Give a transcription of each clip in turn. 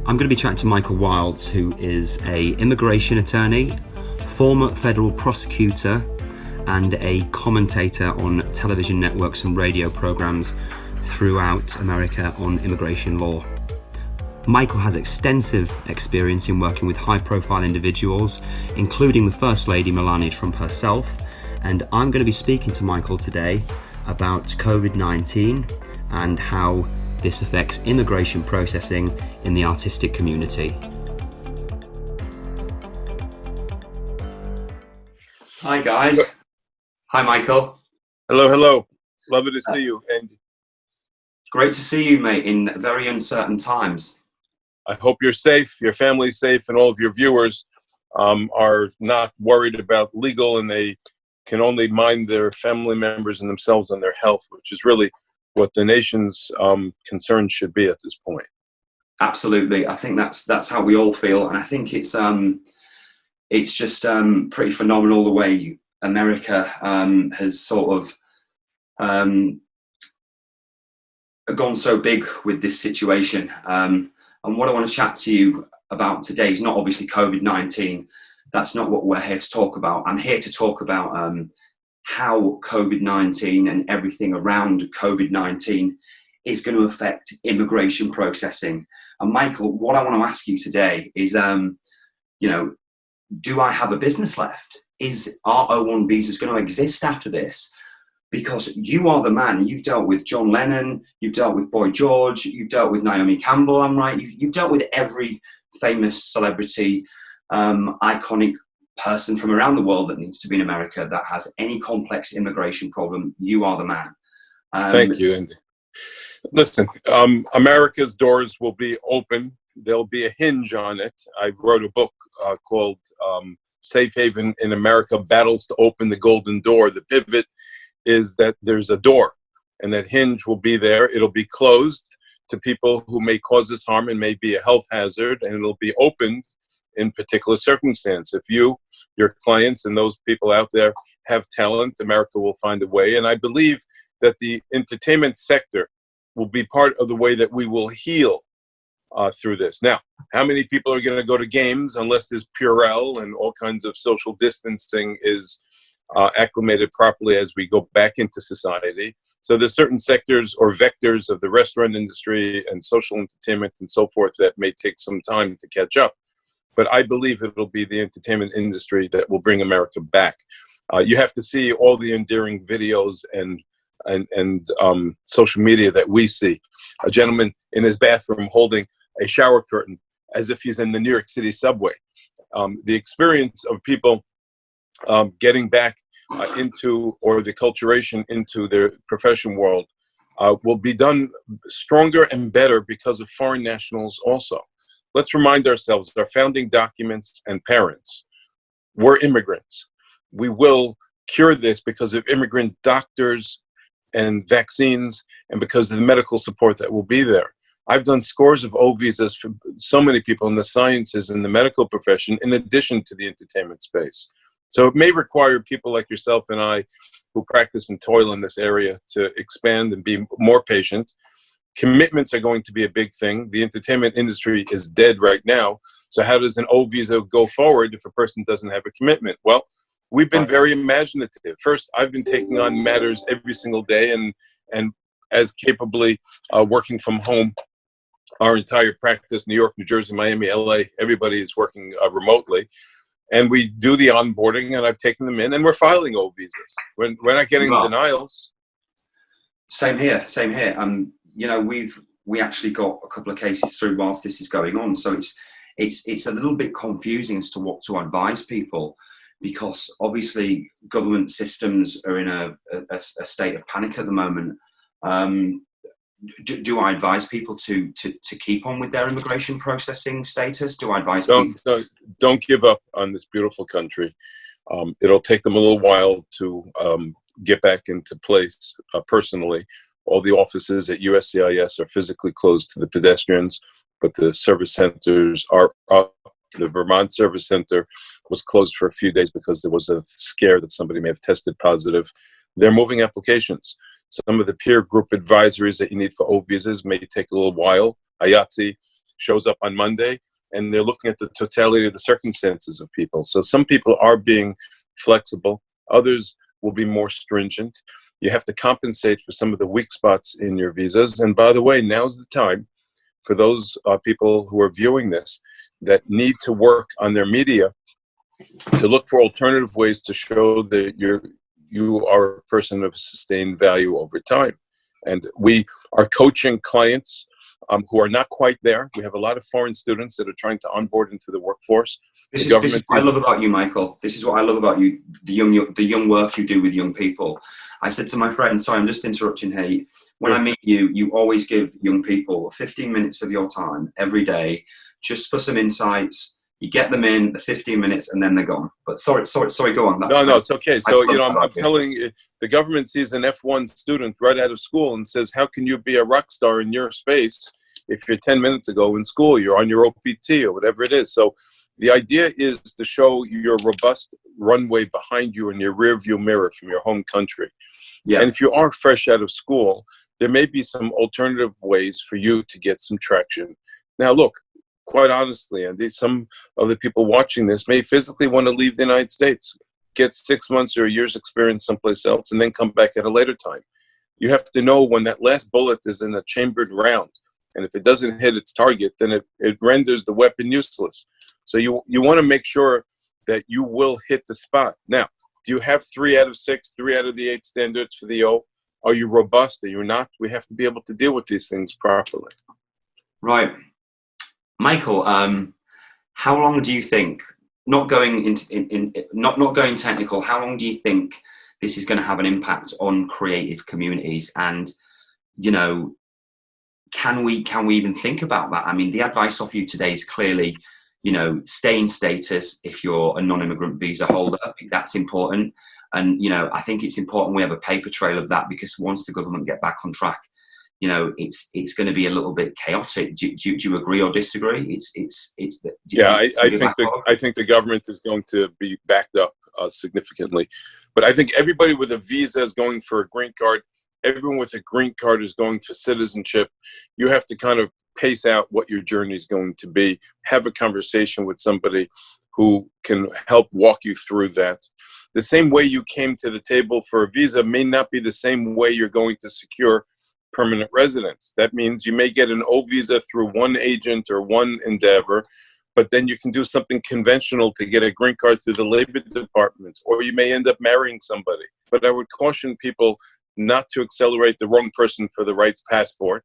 I'm going to be chatting to Michael Wilds, who is an immigration attorney, former federal prosecutor, and a commentator on television networks and radio programs throughout America on immigration law. Michael has extensive experience in working with high-profile individuals, including the First Lady Melania Trump herself, and I'm going to be speaking to Michael today about COVID-19 and how this affects immigration processing in the artistic community. Hi guys. Hi Michael. Hello. Lovely to see you, Andy. Great to see you, mate, in very uncertain times. I hope you're safe, your family's safe, and all of your viewers are not worried about legal, and they can only mind their family members and themselves and their health, which is really what the nation's concern should be at this point. Absolutely. I think that's how we all feel, and I think it's just pretty phenomenal the way America has sort of gone so big with this situation. And what I want to chat to you about today is not obviously COVID-19. That's not what we're here to talk about. I'm here to talk about how COVID-19 and everything around COVID-19 is going to affect immigration processing. And Michael, what I want to ask you today is, do I have a business left? Are O1 visas going to exist after this? Because you are the man. You've dealt with John Lennon, you've dealt with Boy George, you've dealt with Naomi Campbell, I'm right. You've dealt with every famous celebrity, iconic person from around the world that needs to be in America that has any complex immigration problem. You are the man. Thank you, Andy. Listen, America's doors will be open. There'll be a hinge on it. I wrote a book called Safe Haven in America, Battles to Open the Golden Door. The pivot is that there's a door, and that hinge will be there. It'll be closed to people who may cause us harm and may be a health hazard, and it'll be opened in particular circumstance. If you, your clients, and those people out there have talent, America will find a way. And I believe that the entertainment sector will be part of the way that we will heal through this. Now, how many people are going to go to games unless there's Purell and all kinds of social distancing is acclimated properly as we go back into society? So there's certain sectors or vectors of the restaurant industry and social entertainment and so forth that may take some time to catch up. But I believe it'll be the entertainment industry that will bring America back. You have to see all the endearing videos and social media that we see. A gentleman in his bathroom holding a shower curtain as if he's in the New York City subway. The experience of people getting back into, or the acculturation into their profession world will be done stronger and better because of foreign nationals also. Let's remind ourselves, our founding documents and parents were immigrants. We will cure this because of immigrant doctors and vaccines, and because of the medical support that will be there. I've done scores of O visas for so many people in the sciences and the medical profession, in addition to the entertainment space. So it may require people like yourself and I, who practice and toil in this area, to expand and be more patient. Commitments are going to be a big thing. The entertainment industry is dead right now. So how does an O visa go forward if a person doesn't have a commitment? Well, we've been very imaginative. First, I've been taking on matters every single day, and as capably working from home. Our entire practice, New York, New Jersey, Miami, LA, everybody is working remotely. And we do the onboarding, and I've taken them in, and we're filing O visas. We're not getting denials. Same here. We actually got a couple of cases through whilst this is going on. So it's a little bit confusing as to what to advise people, because obviously government systems are in a state of panic at the moment. Do I advise people to keep on with their immigration processing status? Do I advise people? Don't give up on this beautiful country. It'll take them a little while to get back into place personally. All the offices at USCIS are physically closed to the pedestrians, but the service centers are up. The Vermont Service Center was closed for a few days because there was a scare that somebody may have tested positive. They're moving applications. Some of the peer group advisories that you need for O visas may take a little while. IATSE shows up on Monday, and they're looking at the totality of the circumstances of people. So some people are being flexible, others will be more stringent. You have to compensate for some of the weak spots in your visas. And by the way, now's the time for those people who are viewing this that need to work on their media to look for alternative ways to show that you are a person of sustained value over time. And we are coaching clients who are not quite there. We have a lot of foreign students that are trying to onboard into the workforce. This is what I love about you, Michael. This is what I love about you, the young work you do with young people. I said to my friend, sorry, I'm just interrupting here. When I meet you, you always give young people 15 minutes of your time every day, just for some insights. You get them in the 15 minutes and then they're gone. But sorry, go on. No, it's okay. So, I'm telling you, the government sees an F1 student right out of school and says, how can you be a rock star in your space if you're 10 minutes ago in school, you're on your OPT or whatever it is? So the idea is to show your robust runway behind you in your rear view mirror from your home country. Yeah. And if you are fresh out of school, there may be some alternative ways for you to get some traction. Now, look, quite honestly, Andy, some of the people watching this may physically want to leave the United States, get 6 months or a year's experience someplace else, and then come back at a later time. You have to know when that last bullet is in a chambered round, and if it doesn't hit its target, then it renders the weapon useless. So you want to make sure that you will hit the spot. Now, do you have 3 out of 6, 3 out of the 8 standards for the O? Are you robust? Are you not? We have to be able to deal with these things properly. Right. Michael, how long do you think, not going not going technical, how long do you think this is going to have an impact on creative communities? And, can we even think about that? I mean, the advice of you today is clearly, stay in status if you're a non-immigrant visa holder. I think that's important. And, I think it's important we have a paper trail of that, because once the government get back on track, it's going to be a little bit chaotic. Do you agree or disagree? I think the government is going to be backed up significantly. But I think everybody with a visa is going for a green card. Everyone with a green card is going for citizenship. You have to kind of pace out what your journey is going to be. Have a conversation with somebody who can help walk you through that. The same way you came to the table for a visa may not be the same way you're going to secure permanent residence. That means you may get an O visa through one agent or one endeavor, but then you can do something conventional to get a green card through the Labor Department, or you may end up marrying somebody. But I would caution people not to accelerate the wrong person for the right passport,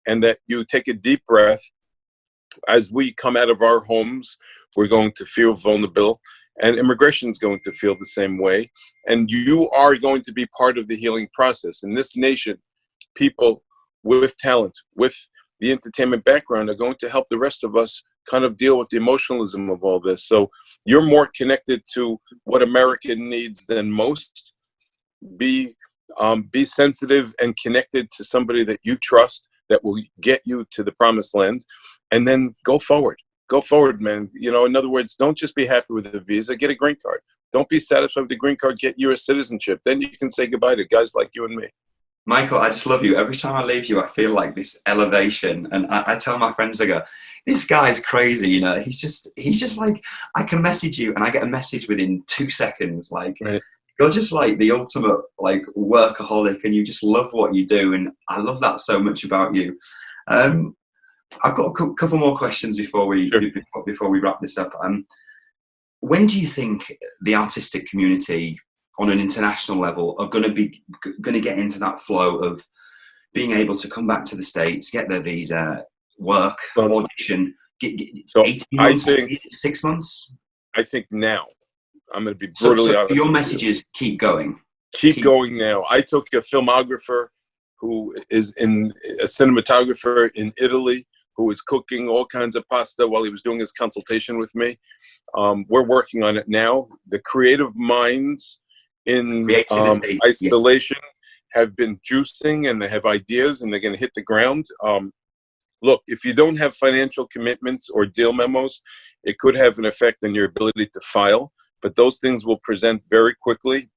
and that you take a deep breath. As we come out of our homes, we're going to feel vulnerable, and immigration is going to feel the same way. And you are going to be part of the healing process. In this nation, people with talent, with the entertainment background, are going to help the rest of us kind of deal with the emotionalism of all this. So you're more connected to what America needs than most. Be sensitive and connected to somebody that you trust that will get you to the promised land, and then go forward. Go forward, man. In other words, don't just be happy with the visa, get a green card. Don't be satisfied with the green card, get U.S. citizenship. Then you can say goodbye to guys like you and me. Michael, I just love you. Every time I leave you, I feel like this elevation. And I tell my friends, I go, this guy's crazy, he's just like, I can message you and I get a message within 2 seconds. Like, right. You're just like the ultimate like workaholic, and you just love what you do. And I love that so much about you. I've got a couple more questions before we wrap this up. When do you think the artistic community on an international level are going to get into that flow of being able to come back to the States, get their visa, work, audition, get 18 months, 6 months? I think now. I'm going to be brutally honest. Your messages keep going. Keep going now. I took a filmographer who is a cinematographer in Italy, who was cooking all kinds of pasta while he was doing his consultation with me. We're working on it now. The creative minds in isolation have been juicing, and they have ideas, and they're going to hit the ground. Look, if you don't have financial commitments or deal memos, it could have an effect on your ability to file, but those things will present very quickly.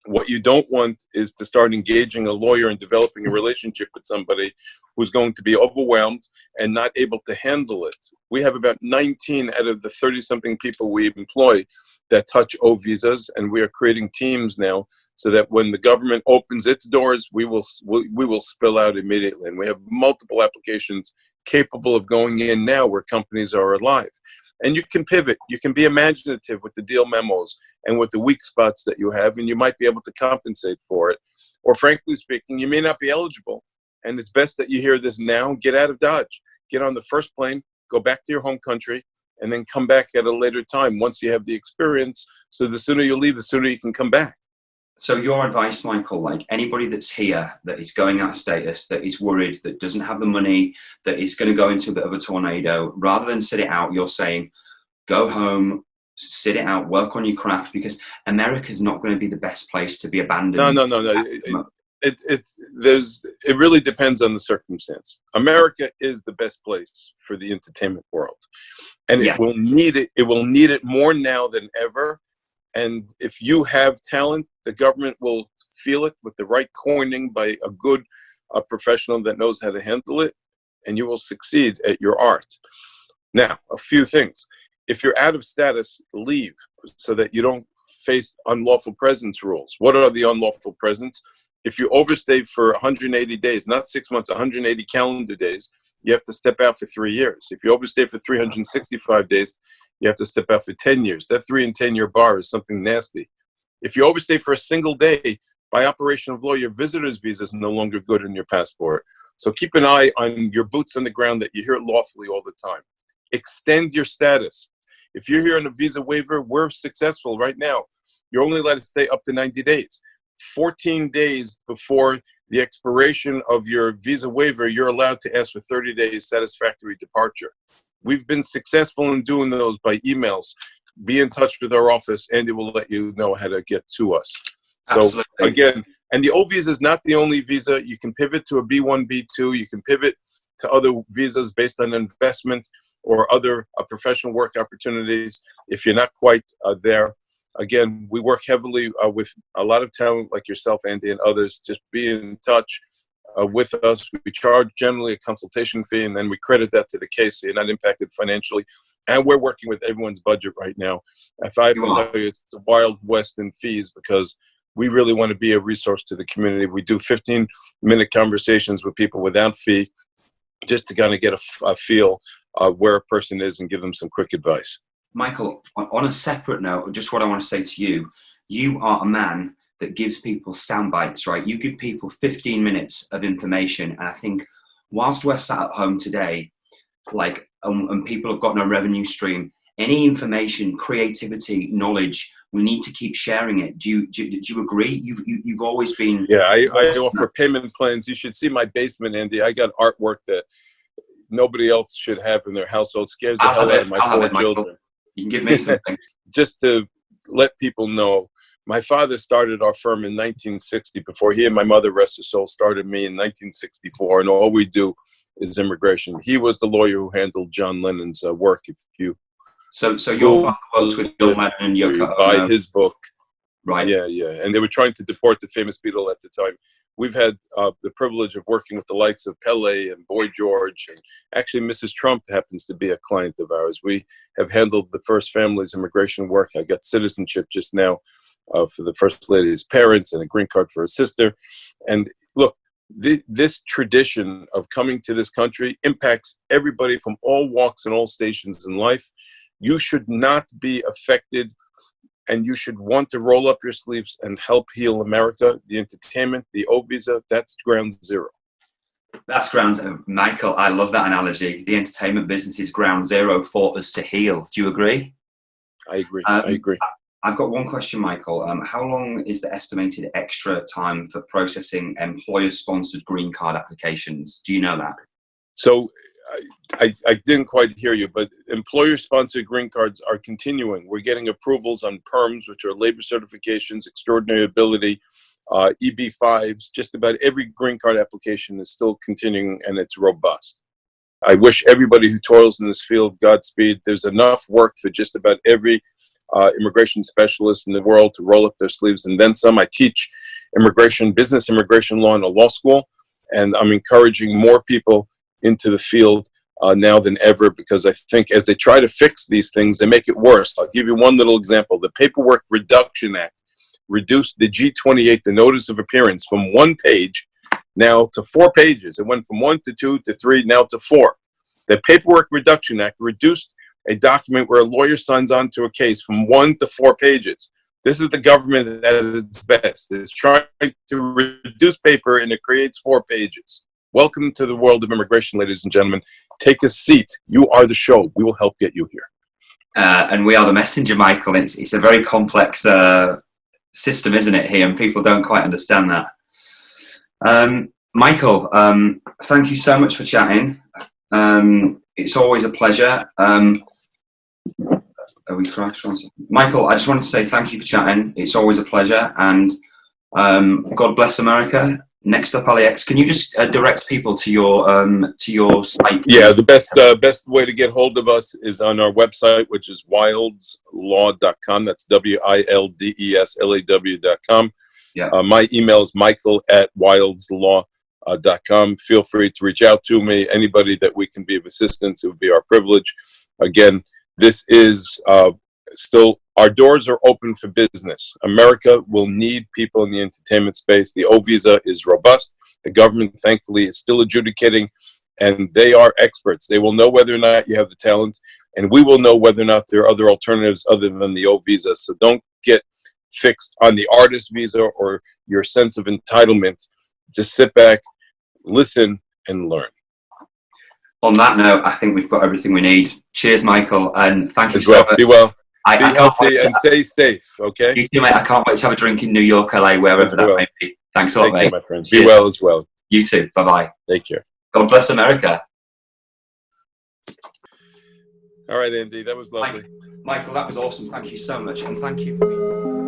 What you don't want is to start engaging a lawyer and developing a relationship with somebody who's going to be overwhelmed and not able to handle it. We have about 19 out of the 30-something people we employ that touch O visas, and we are creating teams now so that when the government opens its doors, we will spill out immediately. And we have multiple applications capable of going in now where companies are alive. And you can pivot. You can be imaginative with the deal memos and with the weak spots that you have, and you might be able to compensate for it. Or frankly speaking, you may not be eligible. And it's best that you hear this now. Get out of Dodge. Get on the first plane, go back to your home country, and then come back at a later time once you have the experience. So the sooner you leave, the sooner you can come back. So your advice, Michael, like anybody that's here, that is going out of status, that is worried, that doesn't have the money, that is going to go into a bit of a tornado, rather than sit it out, you're saying, go home, sit it out, work on your craft, because America's not going to be the best place to be abandoned. No. It really depends on the circumstance. America is the best place for the entertainment world. And it will need it. It will need it more now than ever. And if you have talent, the government will feel it with the right coining by a good professional that knows how to handle it, and you will succeed at your art. Now, a few things. If you're out of status, leave so that you don't face unlawful presence rules. What are the unlawful presence? If you overstay for 180 days, not 6 months, 180 calendar days, you have to step out for 3 years. If you overstay for 365 days, you have to step out for 10 years. That 3 and 10 year bar is something nasty. If you overstay for a single day, by operation of law, your visitor's visa is no longer good in your passport. So keep an eye on your boots on the ground that you hear lawfully all the time. Extend your status. If you're here on a visa waiver, we're successful right now. You're only allowed to stay up to 90 days. 14 days before the expiration of your visa waiver, you're allowed to ask for 30 days satisfactory departure. We've been successful in doing those by emails. Be in touch with our office. Andy will let you know how to get to us. Absolutely. So again, and the O visa is not the only visa. You can pivot to a B1, B2. You can pivot to other visas based on investment or other professional work opportunities if you're not quite there. Again, we work heavily with a lot of talent like yourself, Andy, and others. Just be in touch with us. We charge generally a consultation fee, and then we credit that to the case so you're not impacted financially. And we're working with everyone's budget right now. If I have to tell you, it's the Wild West in fees because we really want to be a resource to the community. We do 15-minute conversations with people without fee just to kind of get a feel where a person is and give them some quick advice. Michael, on a separate note, just what I want to say to you, you are a man that gives people sound bites, right? You give people 15 minutes of information. And I think whilst we're sat at home today, like, and people have got no revenue stream, any information, creativity, knowledge, we need to keep sharing it. Do you agree? You've always been... Yeah, I offer payment plans. You should see my basement, Andy. I got artwork that nobody else should have in their household. Scares the hell out of my 4 children. You can give me something. Just to let people know, my father started our firm in 1960 before he and my mother, rest her soul, started me in 1964, and all we do is immigration. He was the lawyer who handled John Lennon's work. If you so your father worked with John Lennon and Yoko Ono. By his book. Right. Yeah. And they were trying to deport the famous Beatle at the time. We've had the privilege of working with the likes of Pele and Boy George, and actually Mrs. Trump happens to be a client of ours. We have handled the first family's immigration work. I got citizenship just now for the first lady's parents and a green card for her sister. And look, this tradition of coming to this country impacts everybody from all walks and all stations in life. You should not be affected, and you should want to roll up your sleeves and help heal America. The entertainment, the O visa, that's ground zero. That's ground zero. Michael, I love that analogy. The entertainment business is ground zero for us to heal. Do you agree? I agree. I agree. I've got one question, Michael. How long is the estimated extra time for processing employer-sponsored green card applications? Do you know that? So I didn't quite hear you, but employer-sponsored green cards are continuing. We're getting approvals on PERMs, which are labor certifications, extraordinary ability, EB-5s. Just about every green card application is still continuing, and it's robust. I wish everybody who toils in this field Godspeed. There's enough work for just about every immigration specialists in the world to roll up their sleeves and then some. I teach business immigration law in a law school, and I'm encouraging more people into the field now than ever, because I think as they try to fix these things, they make it worse. I'll give you one little example. The Paperwork Reduction Act reduced the G28, the notice of appearance, from 1 page now to 4 pages. It went from 1 to 2 to 3, now to 4. The Paperwork Reduction Act reduced a document where a lawyer signs on to a case from 1 to 4 pages. This is the government at its best. It's trying to reduce paper, and it creates 4 pages. Welcome to the world of immigration, ladies and gentlemen. Take a seat. You are the show. We will help get you here. And we are the messenger, Michael. It's a very complex system, isn't it, here? And people don't quite understand that. Michael, thank you so much for chatting. It's always a pleasure. Michael, I just wanted to say thank you for chatting. It's always a pleasure. And God bless America. Next up, Alex, can you just direct people to your site? Yeah, the best way to get hold of us is on our website, which is wildslaw.com. That's WILDESLAW.com. Yeah. My email is michael@wildslaw.com. Feel free to reach out to me. Anybody that we can be of assistance, it would be our privilege. Again, this is still, our doors are open for business. America will need people in the entertainment space. The O visa is robust. The government, thankfully, is still adjudicating, and they are experts. They will know whether or not you have the talent, and we will know whether or not there are other alternatives other than the O visa. So don't get fixed on the artist visa or your sense of entitlement. Just sit back, listen, and learn. On that note, I think we've got everything we need. Cheers, Michael, and thank you As well. so much. Be well. Be healthy and stay safe, okay? You too, mate. I can't wait to have a drink in New York, LA, wherever that may be. Thanks a lot, mate. Take care, my friend. Be well as well. You too. Bye-bye. Take care. God bless America. All right, Andy. That was lovely. Michael, that was awesome. Thank you so much. And thank you for being